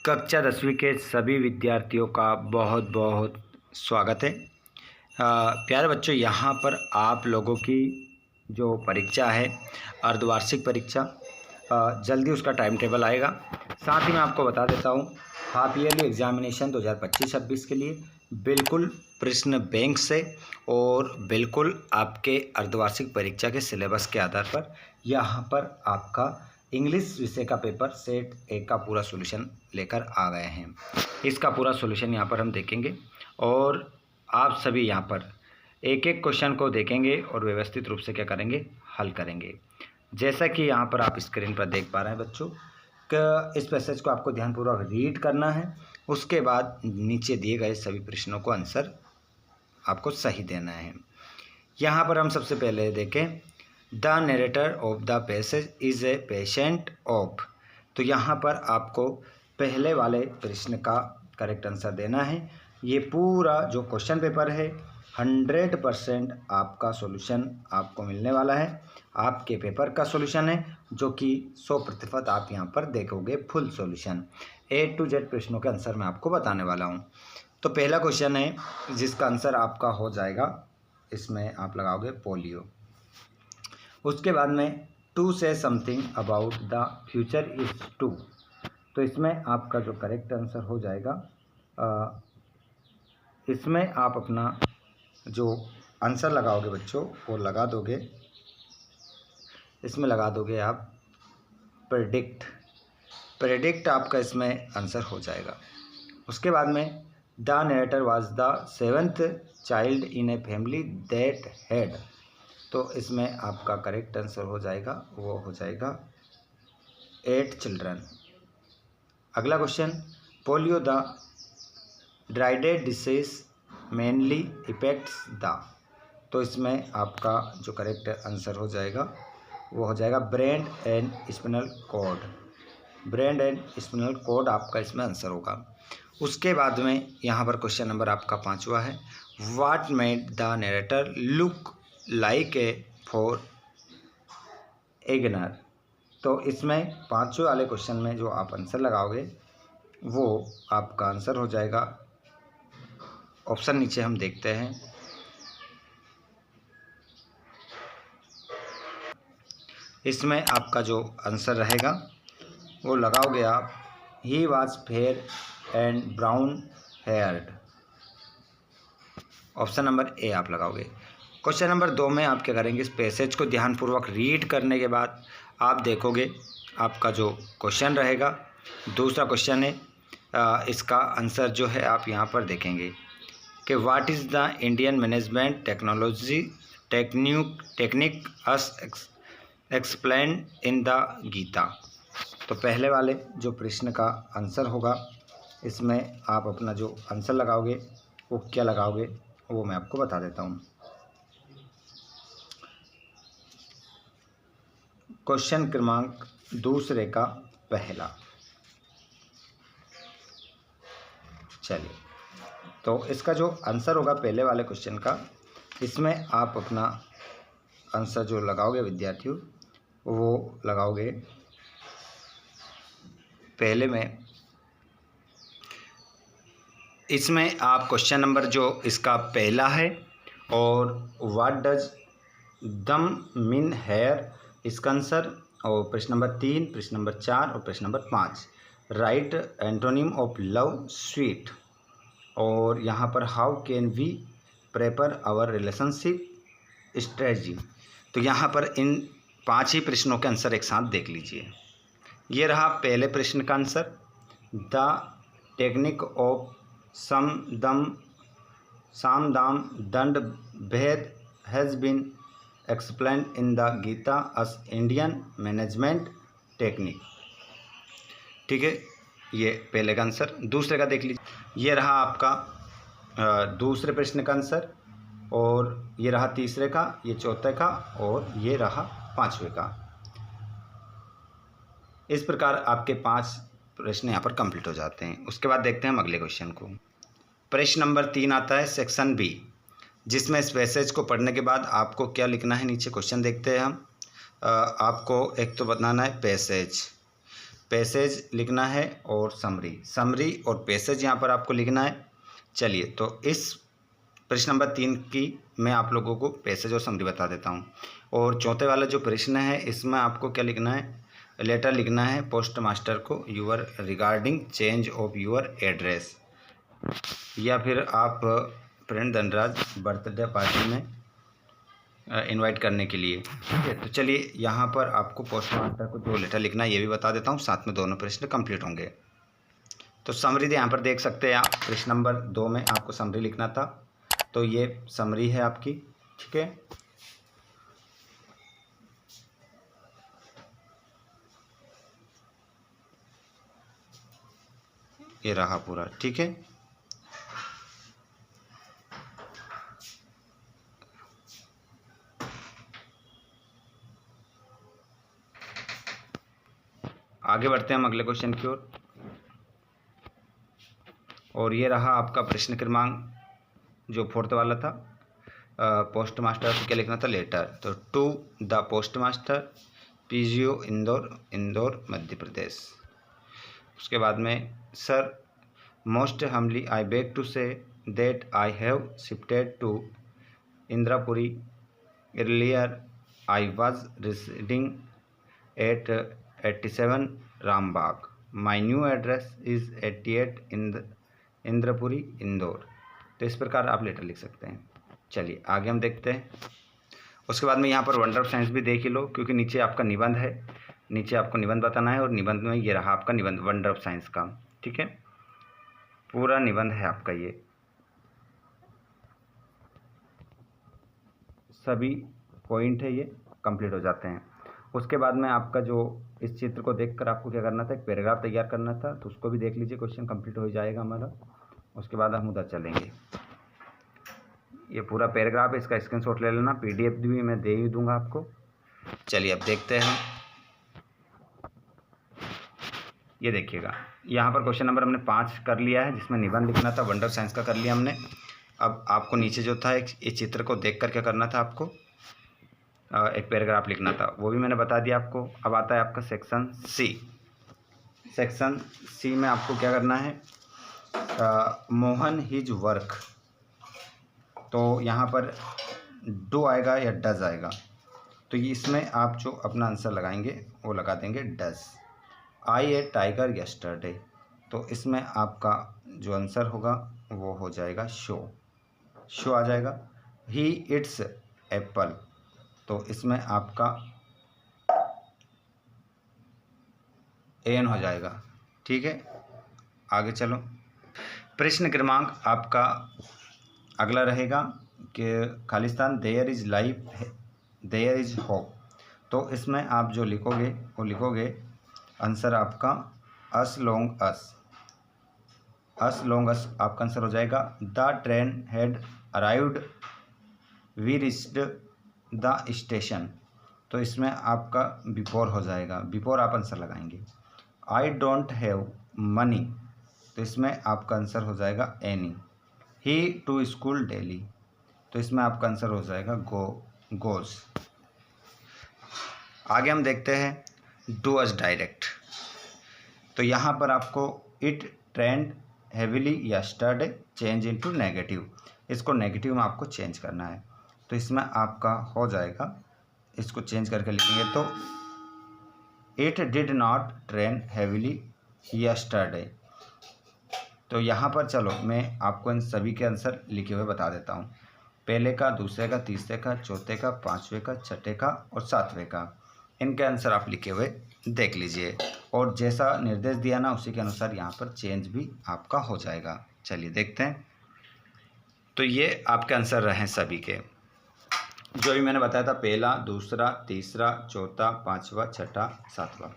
कक्षा 10वीं के सभी विद्यार्थियों का बहुत बहुत स्वागत है। प्यारे बच्चों, यहाँ पर आप लोगों की जो परीक्षा है, अर्धवार्षिक परीक्षा, जल्दी उसका टाइम टेबल आएगा। साथ ही मैं आपको बता देता हूँ, हाफ ईयरली एग्जामिनेशन 2025-26 के लिए बिल्कुल प्रश्न बैंक से और बिल्कुल आपके अर्धवार्षिक परीक्षा के सिलेबस के आधार पर यहाँ पर आपका इंग्लिश विषय का पेपर सेट 1 का पूरा सॉल्यूशन लेकर आ गए हैं। इसका पूरा सॉल्यूशन यहाँ पर हम देखेंगे और आप सभी यहाँ पर एक एक क्वेश्चन को देखेंगे और व्यवस्थित रूप से क्या करेंगे, हल करेंगे। जैसा कि यहाँ पर आप स्क्रीन पर देख पा रहे हैं बच्चों, कि इस पैसेज को आपको ध्यानपूर्वक रीड करना है। उसके बाद नीचे दिए गए सभी प्रश्नों को आंसर आपको सही देना है। यहाँ पर हम सबसे पहले देखें, the narrator of the passage is a patient of. तो यहाँ पर आपको पहले वाले प्रश्न का करेक्ट आंसर देना है। ये पूरा जो क्वेश्चन पेपर है 100% आपका सॉल्यूशन आपको मिलने वाला है। आपके पेपर का सॉल्यूशन है जो कि 100% आप यहाँ पर देखोगे full solution. A to Z प्रश्नों के आंसर मैं आपको बताने वाला हूँ। तो पहला क्वेश्चन है जिसका आंसर आपका हो जाएगा, इसमें आप लगाओगे पोलियो। उसके बाद में to say something about the future is to. तो इसमें आपका जो करेक्ट आंसर हो जाएगा, इसमें आप अपना जो आंसर लगाओगे बच्चों वो लगा दोगे, इसमें लगा दोगे आप प्रेडिक्ट। प्रेडिक्ट आपका इसमें आंसर हो जाएगा। उसके बाद में the narrator was the 7th child in a family that had. तो इसमें आपका करेक्ट आंसर हो जाएगा, वो हो जाएगा 8 चिल्ड्रन। अगला question, polio the dreaded disease mainly affects the. तो इसमें आपका जो करेक्ट आंसर हो जाएगा वो हो जाएगा brain and spinal cord. Brain and spinal cord आपका इसमें आंसर होगा। उसके बाद में यहाँ पर क्वेश्चन नंबर आपका 5वां है, what made the narrator look like a foreigner. तो इसमें 5वें वाले क्वेश्चन में जो आप आंसर लगाओगे वो आपका आंसर हो जाएगा, ऑप्शन नीचे हम देखते हैं। इसमें आपका जो आंसर रहेगा वो लगाओगे आप, he was fair and brown heard. Option number A आप लगाओगे। क्वेश्चन नंबर 2 में आप क्या करेंगे, इस पैसेज को ध्यानपूर्वक रीड करने के बाद आप देखोगे आपका जो क्वेश्चन रहेगा, दूसरा क्वेश्चन है, इसका आंसर जो है आप यहाँ पर देखेंगे कि what is the Indian management technology technique as explain in the Gita. तो पहले वाले जो प्रश्न का आंसर होगा, इसमें आप अपना जो आंसर लगाओगे वो क्या लगाओगे वो मैं आपको बता देता हूँ। क्वेश्चन क्रमांक 2 का पहला, चलिए, तो इसका जो आंसर होगा पहले वाले क्वेश्चन का, इसमें आप अपना आंसर जो लगाओगे विद्यार्थियों वो लगाओगे पहले में। इसमें आप क्वेश्चन नंबर जो इसका पहला है और what does them mean here, इसका आंसर, और प्रश्न नंबर 3, प्रश्न नंबर 4 और प्रश्न number 5, right antonym of love sweet, और यहाँ पर how can we prepare our relationship strategy. तो यहाँ पर इन 5 ही प्रश्नों के आंसर एक साथ देख लीजिए। ये रहा पहले प्रश्न का आंसर, द टेक्निक ऑफ साम dam dand bhed has been explain in the Gita as Indian management technique. ठीक है, ये पहले का आंसर। दूसरे का देख लीजिए, ये रहा आपका दूसरे प्रश्न का आंसर, और ये रहा तीसरे का, ये चौथे का, और ये रहा 5वें का। इस प्रकार आपके 5 प्रश्न यहाँ पर कंप्लीट हो जाते हैं। उसके बाद देखते हैं हम अगले क्वेश्चन को। प्रश्न नंबर 3 आता है सेक्शन बी, जिसमें इस पैसेज को पढ़ने के बाद आपको क्या लिखना है। नीचे क्वेश्चन देखते हैं हम। आपको एक तो बताना है पैसेज। पैसेज लिखना है और समरी और पैसेज यहाँ पर आपको लिखना है। चलिए, तो इस प्रश्न नंबर 3 की मैं आप लोगों को पैसेज और समरी बता देता हूँ। और चौथे वाला जो प्रश्न है इसमें आपको क्या लिखना है, लेटर लिखना है पोस्ट मास्टर को your regarding change of your address, या फिर आप फ्रेंड धनराज बर्थडे पार्टी में इनवाइट करने के लिए। ठीक है, तो चलिए यहाँ पर आपको पोस्ट मास्टर को जो लेटर लिखना है ये भी बता देता हूँ, साथ में दोनों प्रश्न कंप्लीट होंगे। तो समरी यहाँ पर देख सकते हैं आप, प्रश्न नंबर 2 में आपको समरी लिखना था, तो ये समरी है आपकी। ठीक है, ये रहा पूरा। ठीक है, आगे बढ़ते हैं हम अगले क्वेश्चन की ओर। और ये रहा आपका प्रश्न क्रमांक जो 4th वाला था, पोस्ट मास्टर को क्या लिखना था, लेटर। तो to the post master, PGO Indore Madhya Pradesh. उसके बाद में sir most humbly I beg to say that I have shifted to Indrapuri earlier I was residing at 87 Rambagh, my new address is 88 Indrapuri Indore. तो इस प्रकार आप लेटर लिख सकते हैं। चलिए आगे हम देखते हैं। उसके बाद में यहाँ पर वंडर ऑफ साइंस भी देख ही लो, क्योंकि नीचे आपका निबंध है, नीचे आपको निबंध बताना है, और निबंध में ये रहा आपका निबंध वंडर ऑफ साइंस का। ठीक है, पूरा निबंध है आपका, ये सभी पॉइंट है, ये कंप्लीट हो जाते हैं। उसके बाद में आपका जो इस चित्र को देखकर आपको क्या करना था, एक पैराग्राफ तैयार करना था, तो उसको भी देख लीजिए, क्वेश्चन कंप्लीट हो जाएगा हमारा। उसके बाद हम उधर चलेंगे। ये पूरा पैराग्राफ है, इसका स्क्रीनशॉट ले लेना, PDF भी मैं दे ही दूंगा आपको। चलिए अब देखते हैं। ये देखिएगा, यहाँ पर क्वेश्चन नंबर हमने 5 कर लिया है, जिसमें निबंध लिखना था, वंडर साइंस का कर लिया हमने। अब आपको नीचे जो था इस चित्र को देखकर क्या करना था, आपको एक पैराग्राफ लिखना था, वो भी मैंने बता दिया आपको। अब आता है आपका सेक्शन C। सेक्शन C में आपको क्या करना है, मोहन हिज वर्क। तो यहाँ पर डू आएगा या डज आएगा, तो ये इसमें आप जो अपना आंसर लगाएंगे वो लगा देंगे does. I A tiger yesterday, तो इसमें आपका जो आंसर होगा वो हो जाएगा शो आ जाएगा। ही इट्स एप्पल, तो इसमें आपका एन हो जाएगा। ठीक है, आगे चलो। प्रश्न क्रमांक आपका अगला रहेगा कि Khalistan there is life there is hope. तो इसमें आप जो लिखोगे वो लिखोगे आंसर आपका अस लॉन्ग अस आपका आंसर हो जाएगा। The train had arrived, we reached the station, तो इसमें आपका बिफोर हो जाएगा, बिफोर आप आंसर लगाएंगे। आई डोंट हैव मनी, तो इसमें आपका आंसर हो जाएगा any. He to school daily, तो इसमें आपका आंसर हो जाएगा गोज। आगे हम देखते हैं डू अस डायरेक्ट। तो यहाँ पर आपको it trend heavily yesterday change into negative, इसको नेगेटिव में आपको चेंज करना है, तो इसमें आपका हो जाएगा, इसको चेंज करके लिखेंगे तो it did not train heavily yesterday. तो यहाँ पर चलो मैं आपको इन सभी के आंसर लिखे हुए बता देता हूँ, पहले का, दूसरे का, तीसरे का, चौथे का, 5वें का, छठे का और 7वें का। इनके आंसर आप लिखे हुए देख लीजिए, और जैसा निर्देश दिया ना उसी के अनुसार यहाँ पर चेंज भी आपका हो जाएगा। चलिए देखते हैं। तो ये आपके आंसर रहे सभी के, जो भी मैंने बताया था, पहला, दूसरा, तीसरा, चौथा, 5वां, छठा, 7वां।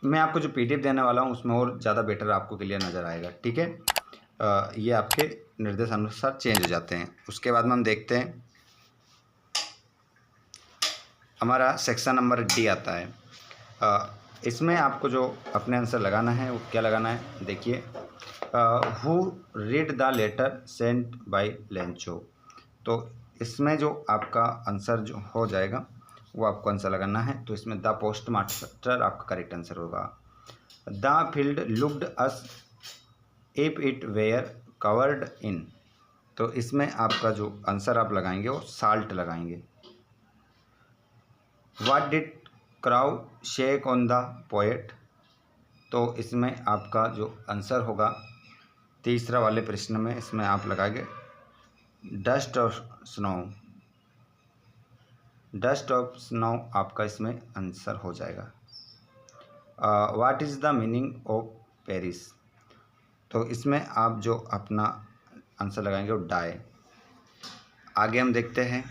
मैं आपको जो PDF देने वाला हूँ उसमें और ज़्यादा बेटर आपको क्लियर नज़र आएगा। ठीक है, ये आपके निर्देश अनुसार चेंज हो जाते हैं। उसके बाद में हम देखते हैं हमारा सेक्शन नंबर D आता है। इसमें आपको जो अपने आंसर लगाना है वो क्या लगाना है, देखिए, who read the letter sent by Lencho. तो इसमें जो आपका आंसर जो हो जाएगा वो आपको आंसर लगाना है, तो इसमें द पोस्ट मास्टर आपका करेक्ट आंसर होगा। The field looked as if it were covered in. तो इसमें आपका जो आंसर आप लगाएंगे वो साल्ट लगाएंगे। What did crow shake on the poet. तो इसमें आपका जो आंसर होगा तीसरा वाले प्रश्न में, इसमें आप लगाएंगे dust of snow. Dust of snow आपका इसमें आंसर हो जाएगा। What is the meaning of Paris. तो इसमें आप जो अपना आंसर लगाएंगे वो डाई। आगे हम देखते हैं,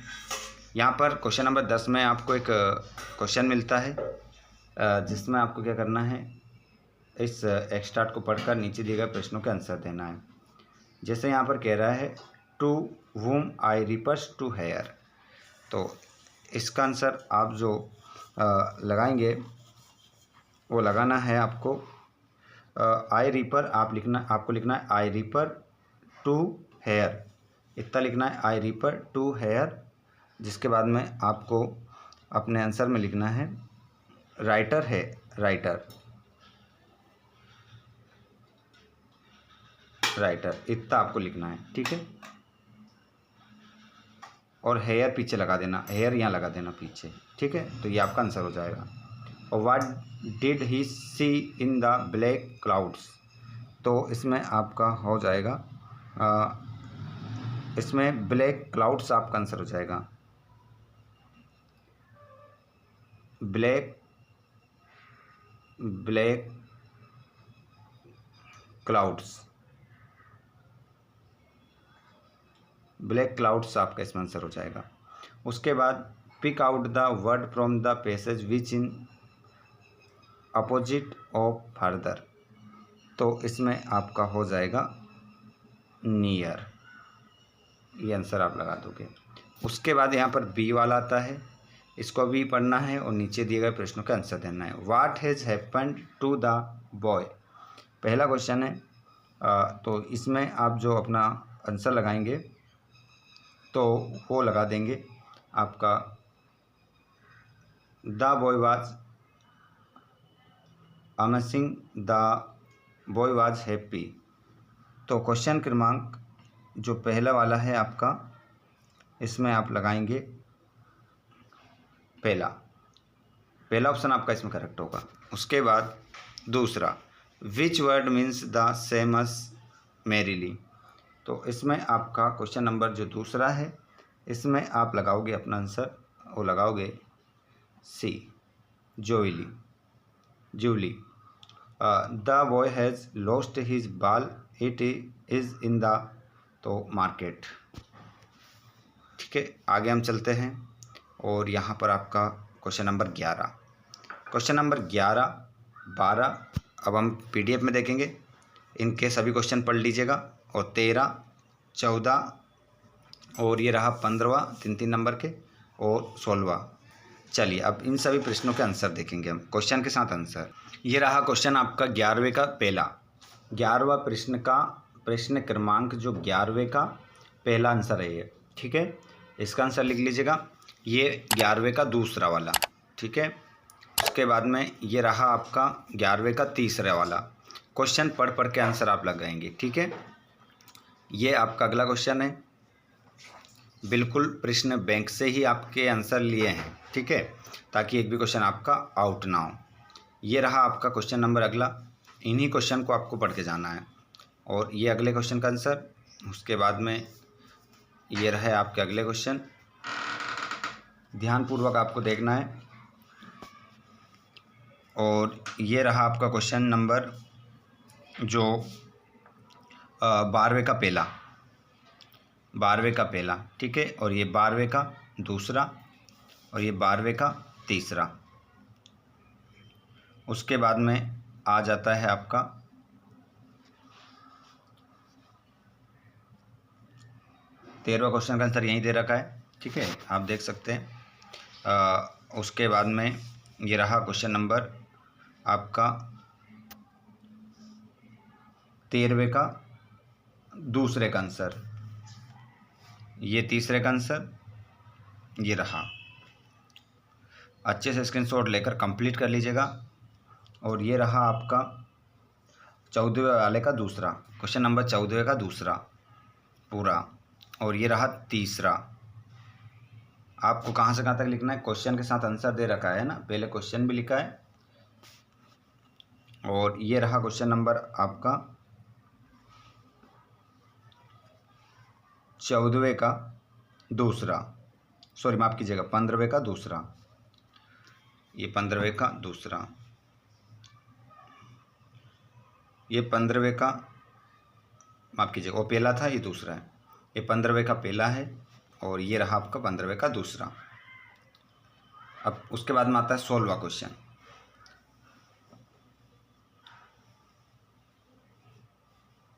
यहाँ पर क्वेश्चन नंबर 10 में आपको एक क्वेश्चन मिलता है जिसमें आपको क्या करना है, इस एक्सट्रैक्ट को पढ़कर नीचे दिए गए प्रश्नों के आंसर देना है। जैसे यहाँ पर कह रहा है to whom I refers to here. तो इसका आंसर आप जो लगाएंगे वो लगाना है आपको आई रिपर। आपको लिखना है आई रिपर टू हेयर, इतना लिखना है आई रिपर टू हेयर। जिसके बाद में आपको अपने आंसर में लिखना है राइटर है, राइटर राइटर, इतना आपको लिखना है, ठीक है। और हेयर पीछे लगा देना, हेयर यहाँ लगा देना पीछे, ठीक है। तो ये आपका आंसर हो जाएगा। और what did he see in the black clouds. तो इसमें आपका हो जाएगा इसमें ब्लैक क्लाउड्स आपका आंसर हो जाएगा। ब्लैक क्लाउड्स, ब्लैक क्लाउड्स आपका इसमें आंसर हो जाएगा। उसके बाद pick out the word from the passage which in opposite of further. तो इसमें आपका हो जाएगा नियर, ये आंसर आप लगा दोगे। उसके बाद यहाँ पर बी वाला आता है, इसको भी पढ़ना है और नीचे दिए गए प्रश्नों का आंसर देना है। What has happened to the boy, पहला क्वेश्चन है। तो इसमें आप जो अपना आंसर लगाएंगे तो वो लगा देंगे आपका the boy was amazing, the boy was happy. तो क्वेश्चन क्रमांक जो पहला वाला है आपका, इसमें आप लगाएंगे पहला ऑप्शन आपका इसमें करेक्ट होगा। उसके बाद दूसरा which word means the same as merrily. तो इसमें आपका क्वेश्चन नंबर जो दूसरा है, इसमें आप लगाओगे अपना आंसर, वो लगाओगे C Julie. The boy has lost his ball, it is in the तो मार्केट, ठीक है। आगे हम चलते हैं और यहाँ पर आपका क्वेश्चन नंबर 11, क्वेश्चन नंबर 11, 12 अब हम PDF में देखेंगे। इनके सभी क्वेश्चन पढ़ लीजिएगा। और 13, 14 और ये रहा 15वां 3-3 नंबर के, और 16वां। चलिए अब इन सभी प्रश्नों के आंसर देखेंगे हम, क्वेश्चन के साथ आंसर। ये रहा क्वेश्चन आपका 11वें का पहला, 11वां प्रश्न का प्रश्न क्रमांक जो 11वें का पहला आंसर है ये, ठीक है। इसका आंसर लिख लीजिएगा। ये 11वें का दूसरा वाला, ठीक है। उसके बाद में ये रहा आपका 11वें का तीसरा वाला। क्वेश्चन पढ़ पढ़ के आंसर आप लगाएंगे, ठीक है। ये आपका अगला क्वेश्चन है, बिल्कुल प्रश्न बैंक से ही आपके आंसर लिए हैं, ठीक है, ताकि एक भी क्वेश्चन आपका आउट ना हो। ये रहा आपका क्वेश्चन नंबर अगला, इन्हीं क्वेश्चन को आपको पढ़ के जाना है। और ये अगले क्वेश्चन का आंसर। उसके बाद में ये रहे आपके अगले क्वेश्चन, ध्यानपूर्वक आपको देखना है। और ये रहा आपका क्वेश्चन नंबर जो 12वें का पहला, ठीक है। और ये 12वें का दूसरा, और ये 12वें का तीसरा। उसके बाद में आ जाता है आपका 13वां क्वेश्चन का आंसर यहीं दे रखा है, ठीक है, आप देख सकते हैं। उसके बाद में ये रहा क्वेश्चन नंबर आपका 13वें का दूसरे का आंसर, ये तीसरे का आंसर ये रहा। अच्छे से स्क्रीनशॉट लेकर कंप्लीट कर लीजिएगा। और ये रहा आपका 14वें वाले का दूसरा, क्वेश्चन नंबर 14 का दूसरा पूरा, और ये रहा तीसरा। आपको कहाँ से कहाँ तक लिखना है, क्वेश्चन के साथ आंसर दे रखा है ना, पहले क्वेश्चन भी लिखा है, और ये रहा क्वेश्चन नंबर आपका 14वें का दूसरा, सॉरी माफ़ कीजिएगा 15वें का दूसरा, ये 15वें का दूसरा, ये 15वें का, माफ़ कीजिएगा वो पहला था, ये दूसरा है, ये 15वें का पहला है, और ये रहा आपका 15वें का दूसरा। अब उसके बाद में आता है 16वां क्वेश्चन।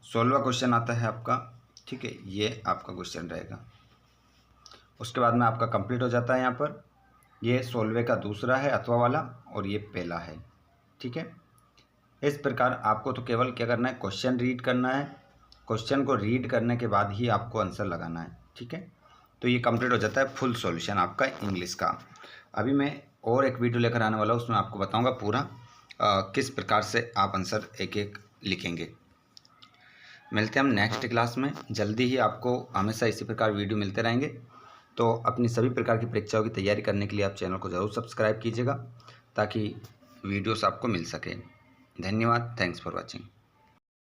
16वां क्वेश्चन आता है आपका, ठीक है, ये आपका क्वेश्चन रहेगा। उसके बाद में आपका कंप्लीट हो जाता है। यहाँ पर ये 16वें का दूसरा है अथवा वाला, और ये पहला है, ठीक है। इस प्रकार आपको तो केवल क्या करना है, क्वेश्चन रीड करना है, क्वेश्चन को रीड करने के बाद ही आपको आंसर लगाना है, ठीक है। तो ये कंप्लीट हो जाता है फुल सॉल्यूशन आपका इंग्लिश का। अभी मैं और एक वीडियो लेकर आने वाला हूँ, उसमें आपको बताऊँगा पूरा किस प्रकार से आप आंसर एक एक लिखेंगे। मिलते हैं हम नेक्स्ट क्लास में, जल्दी ही आपको हमेशा इसी प्रकार वीडियो मिलते रहेंगे। तो अपनी सभी प्रकार की परीक्षाओं की तैयारी करने के लिए आप चैनल को ज़रूर सब्सक्राइब कीजिएगा, ताकि वीडियोस आपको मिल सके। धन्यवाद, थैंक्स फॉर वॉचिंग।